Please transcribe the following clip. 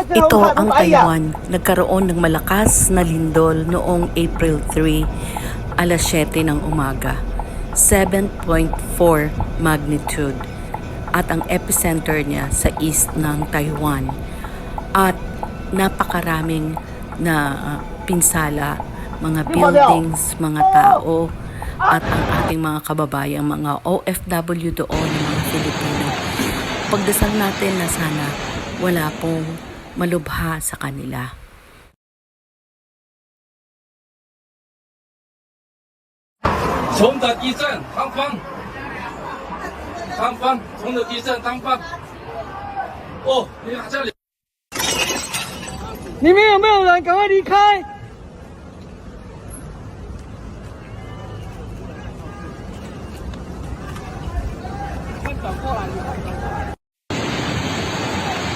Ito ang Taiwan. Nagkaroon ng malakas na lindol noong April 3, alas 7 ng umaga. 7.4 magnitude. At ang epicenter niya sa east ng Taiwan. At napakaraming na pinsala, mga buildings, mga tao, at ang ating mga kababayang mga OFW doon, mga Filipino. Pagdasal natin na sana wala pong malubha sa kanila. 从的地震当方，从的地震当方。哦，你看这里。里面有没有人？赶快离开！快转过来，你快转。